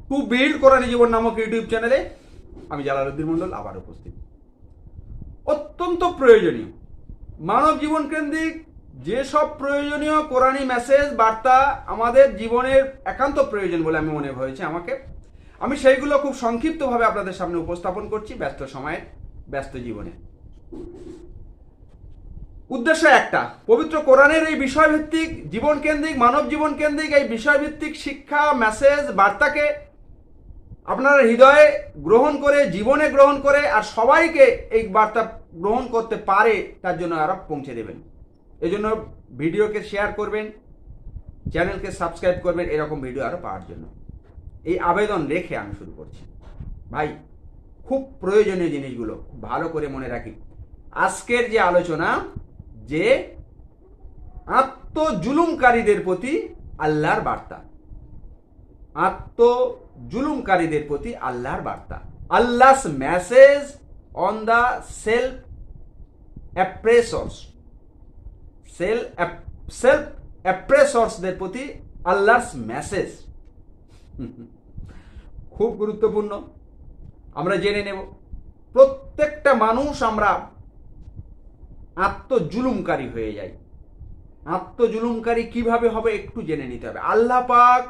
To build কোরআনি জীবন নামক YouTube চ্যানেলে আমি জালালউদ্দিন মন্ডল আবার উপস্থিত। অত্যন্ত প্রয়োজনীয় মানব জীবন কেন্দ্রিক যেসব প্রয়োজনীয় কোরআনি মেসেজ বার্তা আমাদের জীবনের একান্ত প্রয়োজন বলে আমি মনে হয়েছে আমি সেইগুলো খুব সংক্ষিপ্তভাবে আপনাদের সামনে উপস্থাপন করছি ব্যস্ত সময়ের ব্যস্ত জীবনে। উদ্দেশ্য একটা, পবিত্র কোরআনের এই বিষয়ভিত্তিক জীবন কেন্দ্রিক মানব জীবন কেন্দ্রিক এই বিষয়ভিত্তিক শিক্ষা মেসেজ বার্তাকে আপনারা হৃদয়ে গ্রহণ করে জীবনে গ্রহণ করে আর সবাইকে এই বার্তা গ্রহণ করতে পারে তার জন্য আরো পৌঁছে দেবেন। এজন্য ভিডিওকে শেয়ার করবেন, চ্যানেলকে সাবস্ক্রাইব করবেন এরকম ভিডিও আরো পাওয়ার জন্য। এই আবেদন রেখে আমি শুরু করছি। ভাই, খুব প্রয়োজনীয় জিনিসগুলো খুব ভালো করে মনে রাখি। আজকের যে আলোচনা, যে আত্মজুলুমকারীদের প্রতি আল্লাহর বার্তা, আত্মজুলুমকারীদের প্রতি আল্লাহর বার্তা, Allah's message on the self oppressors, self অ্যাপ্রেসর্সদের প্রতি আল্লাহস মেসেজ। খুব গুরুত্বপূর্ণ, আমরা জেনে নেব। প্রত্যেকটা মানুষ আমরা আত্মজুলুমকারী হয়ে যাই। আত্মজুলুমকারী কিভাবে হবে একটু জেনে নিতে হবে। আল্লাহ পাক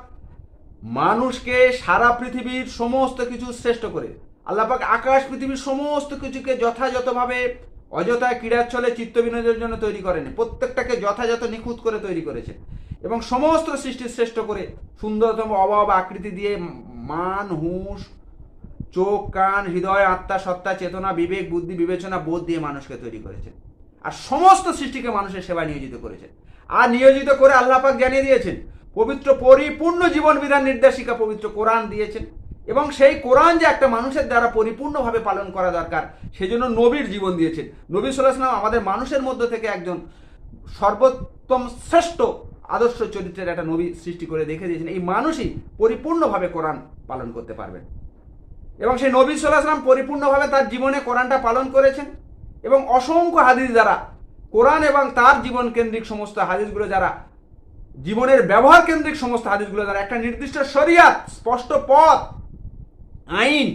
মানুষকে সারা পৃথিবীর সমস্ত কিছু শ্রেষ্ঠ করে, আল্লাহ পাক আকাশ পৃথিবীর সমস্ত কিছুকে যথাযথভাবে অযথা ক্রীড়াচ্ছলে চিত্ত বিনোদনের জন্য তৈরি করেনি, প্রত্যেকটাকে যথাযথ নিখুঁত করে তৈরি করেছে এবং সমস্ত সৃষ্টি শ্রেষ্ঠ করে সুন্দরতম অভাব আকৃতি দিয়ে মান, হুঁশ, চোখ, কান, হৃদয়, আত্মা, সত্তা, চেতনা, বিবেক, বুদ্ধি, বিবেচনা, বোধ দিয়ে মানুষকে তৈরি করেছেন আর সমস্ত সৃষ্টিকে মানুষের সেবায় নিয়োজিত করেছেন। আর নিয়োজিত করে আল্লাহ পাক জানিয়ে দিয়েছেন পবিত্র পরিপূর্ণ জীবন বিধান নির্দেশিকা পবিত্র কোরআন দিয়েছেন এবং সেই কোরআন যে একটা মানুষের দ্বারা পরিপূর্ণভাবে পালন করা দরকার সেজন্য নবীর জীবন দিয়েছেন। নবী সাল্লাল্লাহু আলাইহি ওয়াসাল্লাম আমাদের মানুষের মধ্য থেকে একজন সর্বোত্তম শ্রেষ্ঠ আদর্শ চরিত্রের একটা নবী সৃষ্টি করে দেখে দিয়েছেন। এই মানুষই পরিপূর্ণভাবে কোরআন পালন করতে পারবেন এবং সেই নবী সাল্লাল্লাহু আলাইহি ওয়াসাল্লাম পরিপূর্ণভাবে তার জীবনে কোরআনটা পালন করেছেন এবং অসংখ্য হাদিস দ্বারা কোরআন এবং তার জীবন কেন্দ্রিক সমস্ত হাদিসগুলো যারা জীবনের ব্যবহার কেন্দ্রিক সমস্ত হাদিসগুলো দ্বারা একটা নির্দিষ্ট শরিয়াত, স্পষ্ট পথ, আইন,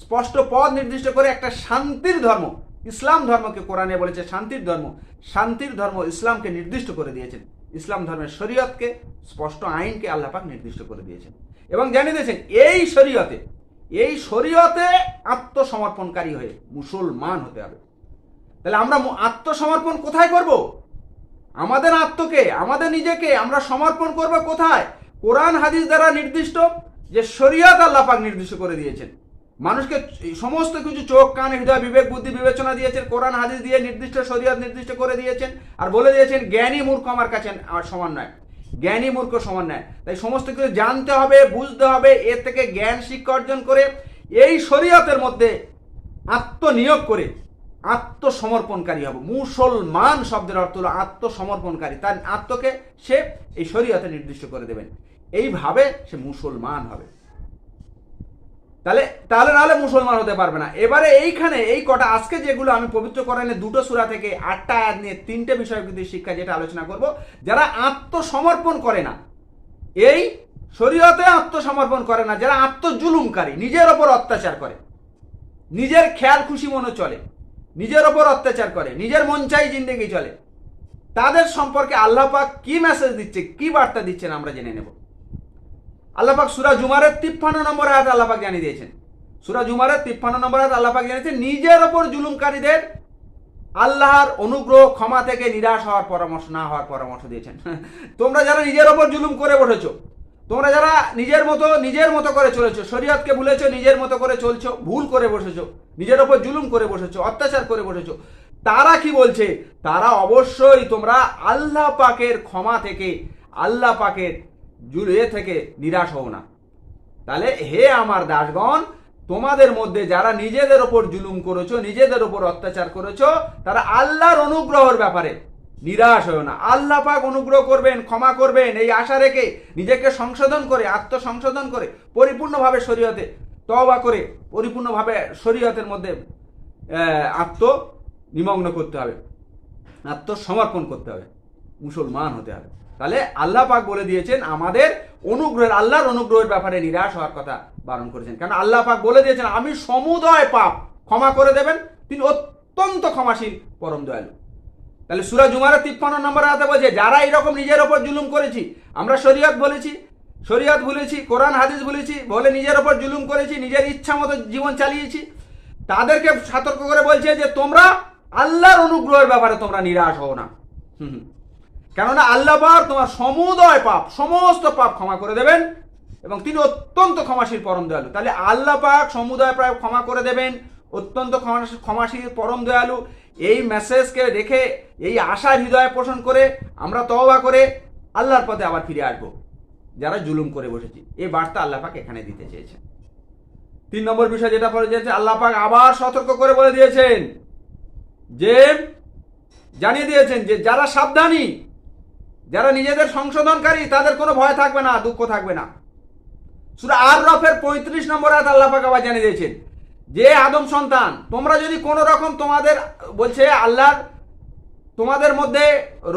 স্পষ্ট পথ নির্দিষ্ট করে একটা শান্তির ধর্ম, ইসলাম ধর্মকে কোরআনে বলেছে শান্তির ধর্ম, শান্তির ধর্ম ইসলামকে নির্দিষ্ট করে দিয়েছেন। ইসলাম ধর্মের শরীয়তকে, স্পষ্ট আইনকে আল্লাহ পাক নির্দিষ্ট করে দিয়েছেন এবং জানিয়ে দিয়েছেন এই শরীয়তে আত্মসমর্পণকারী হয়ে মুসলমান হতে হবে। তাহলে আমরা আত্মসমর্পণ কোথায় করব? আমাদের আত্মকে, আমাদের নিজেকে আমরা সমর্পণ করব কোথায়? কোরআন হাদিস দ্বারা নির্দিষ্ট যে শরীয়ত আল্লাহ পাক নির্দিষ্ট করে দিয়েছেন। মানুষকে সমস্ত কিছু চোখ, কান, হৃদয়, বিবেক, বুদ্ধি, বিবেচনা দিয়েছেন, কোরআন হাদিস দিয়ে নির্দিষ্ট শরীয়ত নির্দিষ্ট করে দিয়েছেন আর বলে দিয়েছেন জ্ঞানী মূর্খ আমার কাছে সমান নয়, জ্ঞানী মূর্খ সমান নয়। তাই সমস্ত কিছু জানতে হবে, বুঝতে হবে, এর থেকে জ্ঞান শিক্ষা অর্জন করে এই শরীয়তের মধ্যে আত্মনিয়োগ করে আত্মসমর্পণকারী হবে। মুসলমান শব্দের অর্থ হলো আত্মসমর্পণকারী, তার আত্মকে সে এই শরীয়তে নির্দিষ্ট করে দেবেন, এইভাবে সে মুসলমান হবে। তাহলে নাহলে মুসলমান হতে পারবে না। এবারে এইখানে এই কটা আজকে যেগুলো আমি পবিত্র কোরআনে 2টো সূরা থেকে 8টা আয়াত নিয়ে 3টে বিষয়ভিত্তিক শিক্ষা যেটা আলোচনা করব, যারা আত্মসমর্পণ করে না, এই শরীয়তে আত্মসমর্পণ করে না, যারা আত্মজুলুমকারী, নিজের ওপর অত্যাচার করে, নিজের খেয়াল খুশি মনে চলে, নিজের ওপর অত্যাচার করে, নিজের মন চাই জিন্দেগি চলে, তাদের সম্পর্কে আল্লাহ পাক কি মেসেজ দিচ্ছে, কি বার্তা দিচ্ছেন আমরা জেনে নেব। আল্লাহ পাক সূরা জুমারের 53 নম্বর আয়াত আল্লাহ পাক জানিয়ে দিয়েছেন। সূরা জুমারের 53 নম্বর আয়াত আল্লাহ পাক জানিয়েছেন নিজের ওপর জুলুমকারীদের আল্লাহর অনুগ্রহ ক্ষমা থেকে নিরাশ হওয়ার পরামর্শ না হওয়ার পরামর্শ দিয়েছেন। তোমরা যারা নিজের ওপর জুলুম করে বসেছো, তোমরা যারা নিজের মতো করে চলেছো, শরীয়তকে ভুলেছো, নিজের মতো করে চলছো, ভুল করে বসেছো, নিজের ওপর জুলুম করে বসেছো, অত্যাচার করে বসেছো, তারা কি বলছে? তারা অবশ্যই তোমরা আল্লাহ পাকের ক্ষমা থেকে, আল্লাহ পাকের জুলিয়ে থেকে নিরাশ হও না। তাহলে হে আমার দাসগণ, তোমাদের মধ্যে যারা নিজেদের ওপর জুলুম করেছো, নিজেদের ওপর অত্যাচার করেছো, তারা আল্লাহর অনুগ্রহের ব্যাপারে নিরাশ হও না। আল্লাহ পাক অনুগ্রহ করবেন, ক্ষমা করবেন, এই আশা রেখে নিজেকে সংশোধন করে, আত্মসংশোধন করে, পরিপূর্ণভাবে শরীয়তে তওবা করে, পরিপূর্ণভাবে শরীয়তের মধ্যে নিমগ্ন করতে হবে, আত্মসমর্পণ করতে হবে, মুসলমান হতে হবে। তাহলে আল্লাহ পাক বলে দিয়েছেন আমাদের আল্লাহর অনুগ্রহের ব্যাপারে নিরাশ হওয়ার কথা বারণ করেছেন। কারণ আল্লাহ পাক বলে দিয়েছেন আমি সমুদয় পাপ ক্ষমা করে দেবেন, তিনি অত্যন্ত ক্ষমাশীল পরম দয়ালু। তাহলে সূরা জুমারের 53 নম্বর আয়াতে বলছে যারা এরকম নিজের ওপর জুলুম করেছি, আমরা শরীয়ত ভুলেছি, কোরআন হাদিস ভুলেছি বলে নিজের ওপর জুলুম করেছি, নিজের ইচ্ছা মতো জীবন চালিয়েছি, তাদেরকে সতর্ক করে বলছে যে তোমরা আল্লাহর অনুগ্রহের ব্যাপারে তোমরা নিরাশ হও না। কেননা আল্লাহ পাক তোমার সমুদয় পাপ, সমস্ত পাপ ক্ষমা করে দেবেন এবং তিনি অত্যন্ত ক্ষমাশীল পরম দয়ালু। তাহলে আল্লাহ পাক সমুদয় পাপ ক্ষমা করে দেবেন, অত্যন্ত ক্ষমাশীল পরম দয়ালু, এই মেসেজকে রেখে এই আশা হৃদয়ে পোষণ করে আমরা তওবা করে আল্লাহর পথে আবার ফিরে আসবো যারা জুলুম করে বসেছি। এই বার্তা আল্লাহ পাক এখানে দিতে চেয়েছেন। 3 নম্বর বিষয় যেটা পড়ে যাচ্ছে, আল্লাহ পাক আবার সতর্ক করে বলে দিয়েছেন যে জানিয়ে দিয়েছেন যে যারা সাবধানী, যারা নিজেদের সংশোধনকারী, তাদের কোনো ভয় থাকবে না, দুঃখ থাকবে না। সূরা আর-রাফের 35 নম্বর আয়াত আল্লাহ পাক আবার জানিয়ে দিয়েছেন যে আদম সন্তান, তোমরা যদি কোনো রকম তোমাদের বলছে আল্লাহ তোমাদের মধ্যে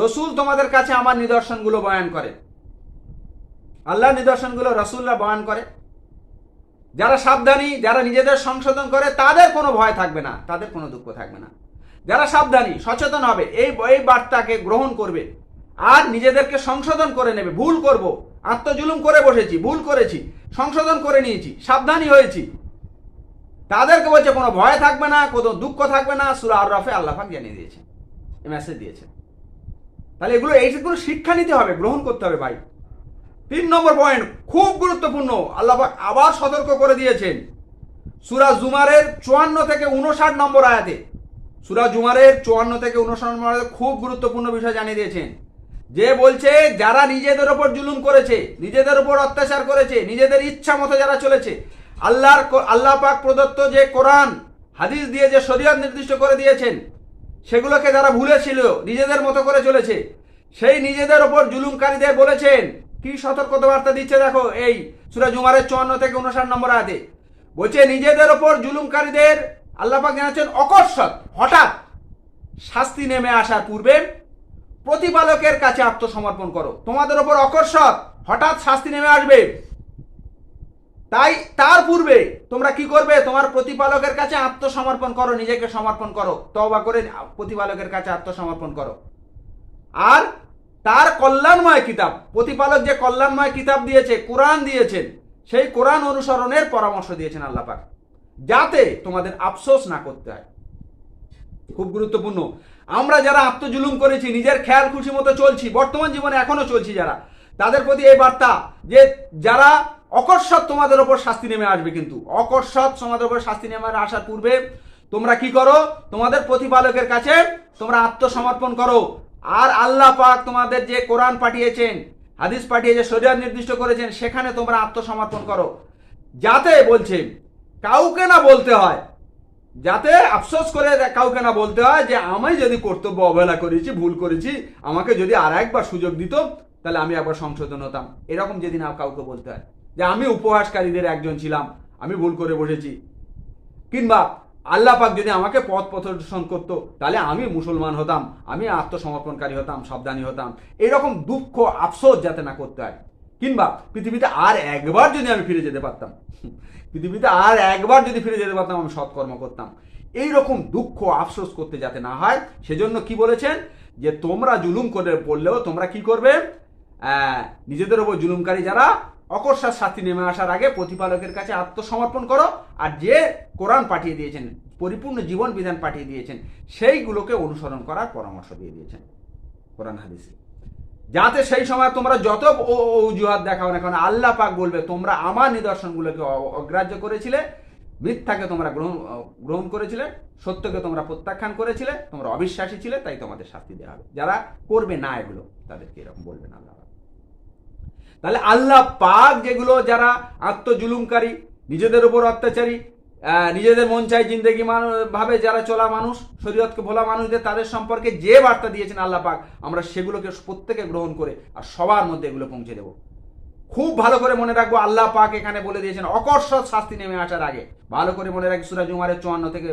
রসুল তোমাদের কাছে আমার নিদর্শনগুলো বয়ান করে, আল্লাহর নিদর্শনগুলো রসুলরা বয়ান করে, যারা সাবধানী, যারা নিজেদের সংশোধন করে তাদের কোনো ভয় থাকবে না, তাদের কোনো দুঃখ থাকবে না। যারা সাবধানী, সচেতন হবে, এই বার্তাকে গ্রহণ করবে আর নিজেদেরকে সংশোধন করে নেবে, ভুল করব, আত্মজুলুম করে বসেছি, ভুল করেছি, সংশোধন করে নিয়েছি, সাবধানী হয়েছি, তাদেরকে বলছে কোনো ভয় থাকবে না, কোনো দুঃখ থাকবে না। সূরা আর-রাফে আল্লাহ পাক জানিয়ে দিয়েছেন, এই মেসেজ দিয়েছেন। তাহলে এইগুলো শিক্ষা নিতে হবে, গ্রহণ করতে হবে ভাই। 3 নম্বর পয়েন্ট খুব গুরুত্বপূর্ণ, আল্লাহ পাক আবার সতর্ক করে দিয়েছেন সূরা জুমারের 54 থেকে 59 নম্বর আয়াতে। সূরা জুমারের 54 থেকে 59 নম্বর আয়াতে খুব গুরুত্বপূর্ণ বিষয় জানিয়ে দিয়েছেন, যে বলছে যারা নিজেদের ওপর জুলুম করেছে, নিজেদের ওপর অত্যাচার করেছে, নিজেদের ইচ্ছা মতো যারা চলেছে, আল্লাহ পাক প্রদত্ত যে কোরআন হাদিস দিয়ে যে শরীয়ত নির্দিষ্ট করে দিয়েছেন, সেগুলোকে যারা ভুলেছিল, নিজেদের মতো করে চলেছে, সেই নিজেদের ওপর জুলুমকারীদের বলেছেন কি সতর্কতা বার্তা দিচ্ছে দেখো এই সূরা জুমারের 54 থেকে 59 নম্বর আয়াতে। বলছে নিজেদের ওপর জুলুমকারীদের আল্লাহ পাক জানাচ্ছেন অকস্মাৎ হঠাৎ শাস্তি নেমে আসার পূর্বে প্রতিপালকের কাছে আত্মসমর্পণ করো। তোমাদের ওপর অকস্মাৎ হঠাৎ শাস্তি নেমে আসবে, তাই তার পূর্বে তোমরা কি করবে, তোমার প্রতিপালকের কাছে আত্মসমর্পণ করো, নিজেকে সমর্পণ করো, তওবা করে প্রতিপালকের কাছে আত্মসমর্পণ করো। আর তার কল্যাণময় কিতাব, প্রতিপালক যে কল্যাণময় কিতাব দিয়েছে, কোরআন দিয়েছেন, সেই কোরআন অনুসরণের পরামর্শ দিয়েছেন আল্লাহ পাক, যাতে তোমাদের আফসোস না করতে হয়। খুব গুরুত্বপূর্ণ। আমরা যারা আত্মজুলুম করেছি, নিজের খেয়াল খুশি মতো চলছি, বর্তমান জীবনে এখনো চলছি যারা, তাদের প্রতি এই বার্তা যে যারা অকস্মাৎ তোমাদের ওপর শাস্তি নেমে আসবে, কিন্তু অকস্মাৎ তোমাদের ওপর শাস্তি নেমে আসার পূর্বে তোমরা কি করো, তোমাদের প্রতিপালকের কাছে তোমরা আত্মসমর্পণ করো। আর আল্লাহ পাক তোমাদের যে কোরআন পাঠিয়েছেন, হাদিস পাঠিয়ে শরীয়ত নির্দিষ্ট করেছেন, সেখানে তোমরা আত্মসমর্পণ করো, যাতে বলছে কাউকে না বলতে হয়, যাতে আফসোস করে কাউকে না বলতে হয় যে আমি যদি কর্তব্য অবহেলা করেছি, ভুল করেছি, আমাকে যদি আর একবার সুযোগ দিত তাহলে আমি একবার সংশোধন হতাম, এরকম যদি না কাউকে বলতে হয় যে আমি উপহাসকারীদের একজন ছিলাম, আমি ভুল করে বসেছি, কিংবা আল্লাহ পাক যদি আমাকে পথ প্রদর্শন করতো তাহলে আমি মুসলমান হতাম, আমি আত্মসমর্পণকারী হতাম, সাবধানী হতাম, এরকম দুঃখ আফসোস যাতে না করতে হয়। কিংবা পৃথিবীতে আর একবার যদি আমি ফিরে যেতে পারতাম, পৃথিবীতে আর একবার যদি ফিরে যেতে পারতাম, আমি সৎকর্ম করতাম, এইরকম দুঃখ আফসোস করতে যাতে না হয়, সেজন্য কি বলেছেন যে তোমরা জুলুম করে পড়লেও তোমরা কি করবে, নিজেদের ওপর জুলুমকারী যারা অকস্মাৎ শাস্তি নেমে আসার আগে প্রতিপালকের কাছে আত্মসমর্পণ করো, আর যে কোরআন পাঠিয়ে দিয়েছেন, পরিপূর্ণ জীবন বিধান পাঠিয়ে দিয়েছেন, সেইগুলোকে অনুসরণ করার পরামর্শ দিয়ে দিয়েছেন কোরআন হাদিসে, যাতে সেই সময় তোমরা যত অজুহাত দেখাও না কেন, আল্লাহ পাক বলবে তোমরা আমার নিদর্শনগুলোকে অগ্রাহ্য করেছিলে, মিথ্যাকে তোমরা গ্রহণ করেছিলে, সত্যকে তোমরা প্রত্যাখ্যান করেছিলে, তোমরা অবিশ্বাসী ছিলে, তাই তোমাদের শাস্তি দেওয়া হবে। যারা করবে না এগুলো তাদেরকে এরকম বলবেন আল্লাহ। তাহলে আল্লাহ পাক যেগুলো যারা আত্মজুলুমকারী, নিজেদের উপর অত্যাচারী, নিজেদের মন চাই জিন্দেগি ভাবে যারা চলা মানুষ, শরীয়তকে ভোলা মানুষদের, তাদের সম্পর্কে যে বার্তা দিয়েছেন আল্লাহ পাক, আমরা সেগুলোকে প্রত্যেকে গ্রহণ করে আর সবার মধ্যে এগুলো পৌঁছে দেব। খুব ভালো করে মনে রাখবো, আল্লাহ পাক এখানে বলে দিয়েছেন অকস্মাৎ শাস্তি নেমে আসার আগে। ভালো করে মনে রাখি সূরা জুমারের 54 থেকে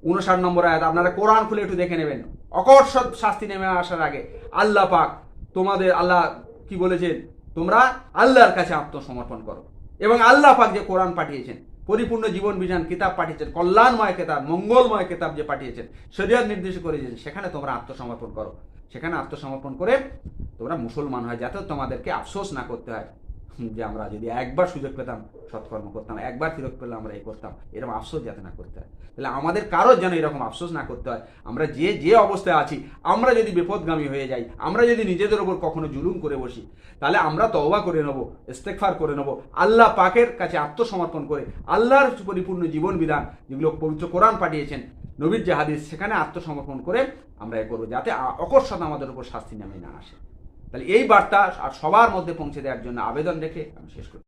59 নম্বর আয়াত, আপনারা কোরআন খুলে একটু দেখে নেবেন। অকস্মাৎ শাস্তি নেমে আসার আগে আল্লাহ পাক তোমাদের, আল্লাহ কি বলেছেন তোমরা আল্লাহর কাছে আত্মসমর্পণ করো। এবং আল্লাহ পাক যে কোরআন পাঠিয়েছেন, পরিপূর্ণ জীবন বিধান কিতাব পাঠিয়েছেন, কল্যাণময় কিতাব, মঙ্গলময় কিতাব যে পাঠিয়েছেন, শরীয়ত নির্দেশ করেছেন, সেখানে তোমরা আত্মসমর্পণ করো। সেখানে আত্মসমর্পণ করে তোমরা মুসলমান হয়, যাতে তোমাদেরকে আফসোস না করতে হয় যে আমরা যদি একবার সুযোগ পেতাম সৎকর্ম করতাম, একবার ফিরত পেলে আমরা এই করতাম, এরকম আফসোস যাতে না করতে হয়। তাহলে আমাদের কারোর যেন এরকম আফসোস না করতে হয়। আমরা যে যে অবস্থায় আছি, আমরা যদি বিপদগামী হয়ে যাই, আমরা যদি নিজেদের ওপর কখনো জুলুম করে বসি, তাহলে আমরা তওবা করে নেবো, ইস্তেগফার করে নেবো, আল্লাহ পাকের কাছে আত্মসমর্পণ করে আল্লাহর পরিপূর্ণ জীবন বিধান যেগুলো পবিত্র কোরআন পাঠিয়েছেন, নবীর যে হাদিস, সেখানে আত্মসমর্পণ করে আমরা এ করবো, যাতে অকস্মাৎ আমাদের উপর শাস্তি নেমে না আসে। তাহলে এই বার্তা আর সবার মধ্যে পৌঁছে দেওয়ার জন্য আবেদন রেখে আমি শেষ করি।